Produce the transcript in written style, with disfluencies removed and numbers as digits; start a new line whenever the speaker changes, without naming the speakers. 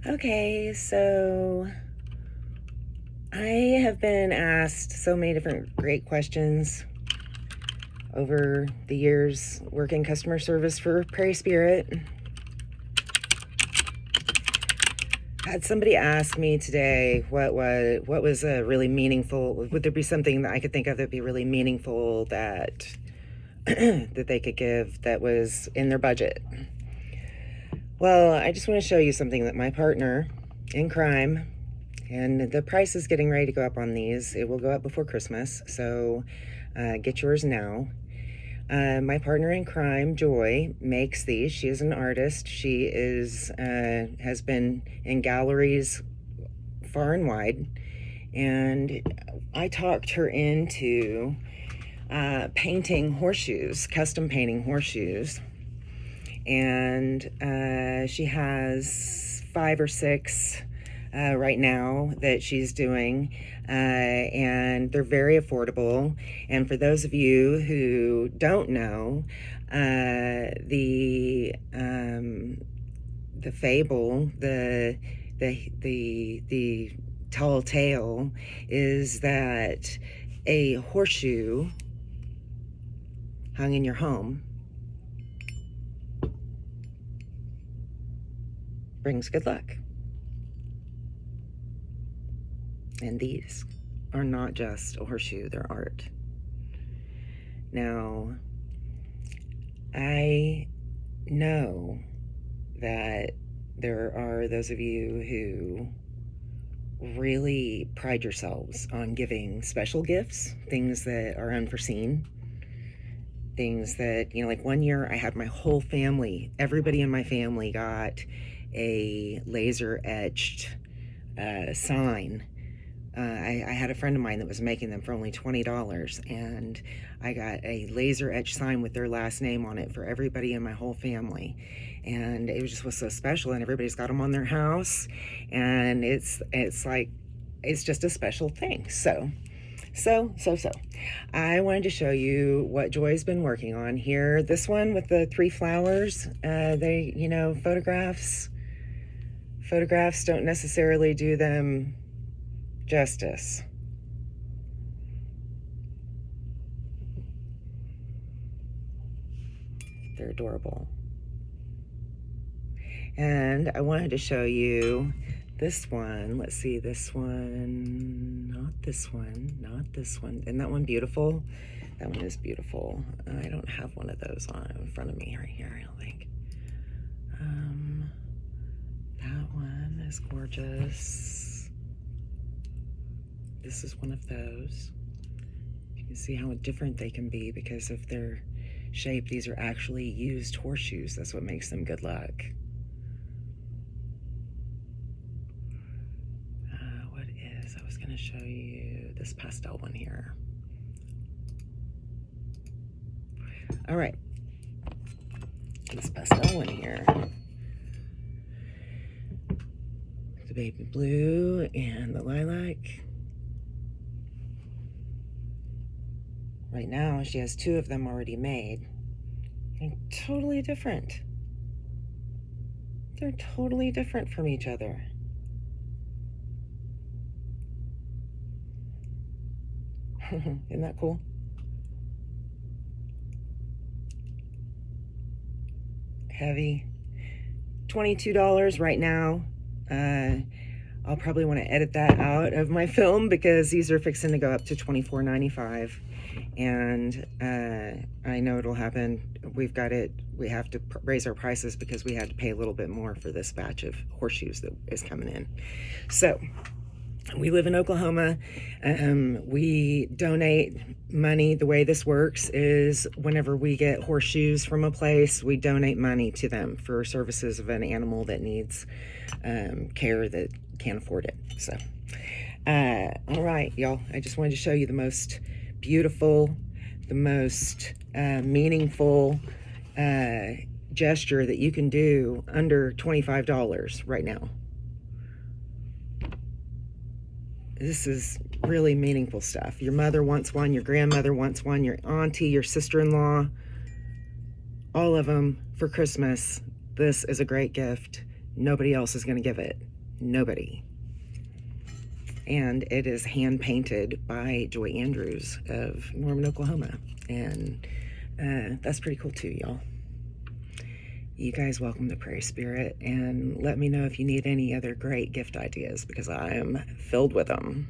Okay, so I have been asked so many different great questions over the years working customer service for Prairie Spirit. I had somebody ask me today what was a really meaningful, would there be something that I could think of that'd be really meaningful that that they could give that was in their budget. Well, I just want to show you something that my partner in crime, and the price is getting ready to go up on these. It will go up before Christmas, so get yours now. My partner in crime, Joy, makes these. She is an artist. She has been in galleries far and wide, and I talked her into painting horseshoes, custom painting horseshoes. And she has 5 or 6 right now that she's doing, and they're very affordable. And for those of you who don't know, the fable, the tall tale is that a horseshoe hung in your home brings good luck. And these are not just a horseshoe, they're art. Now, I know that there are those of you who really pride yourselves on giving special gifts, things that are unforeseen, things that, like one year I had my whole family, everybody in my family got a laser etched sign. I had a friend of mine that was making them for only $20, and I got a laser etched sign with their last name on it for everybody in my whole family, and it was so special. And everybody's got them on their house, and it's just a special thing. So I wanted to show you what Joy's been working on here. This one with the 3 flowers. Photographs don't necessarily do them justice. They're adorable. And I wanted to show you this one. Let's see, this one, not this one, not this one. Isn't that one beautiful? That one is beautiful. I don't have one of those on in front of me right here, I don't think. That one is gorgeous. This is one of those. You can see how different they can be because of their shape. These are actually used horseshoes. That's what makes them good luck. I was going to show you this pastel one here. All right. This pastel one here. The baby blue and the lilac. Right now, she has 2 of them already made. They're totally different. They're totally different from each other. Isn't that cool? Heavy. $22 right now. I'll probably want to edit that out of my film because these are fixing to go up to $24.95. And I know it'll happen. We have to raise our prices because we had to pay a little bit more for this batch of horseshoes that is coming in. So we live in Oklahoma. We donate money. The way this works is whenever we get horseshoes from a place, we donate money to them for services of an animal that needs care, that can't afford it. So, all right, y'all, I just wanted to show you the most beautiful, the most meaningful gesture that you can do under $25 right now. This is really meaningful stuff. Your mother wants one, your grandmother wants one, your auntie, your sister-in-law, all of them for Christmas. This is a great gift. Nobody else is going to give it. Nobody. And it is hand painted by Joy Andrews of Norman, Oklahoma. And that's pretty cool too, y'all. You guys welcome the Prairie Spirit, and let me know if you need any other great gift ideas, because I am filled with them.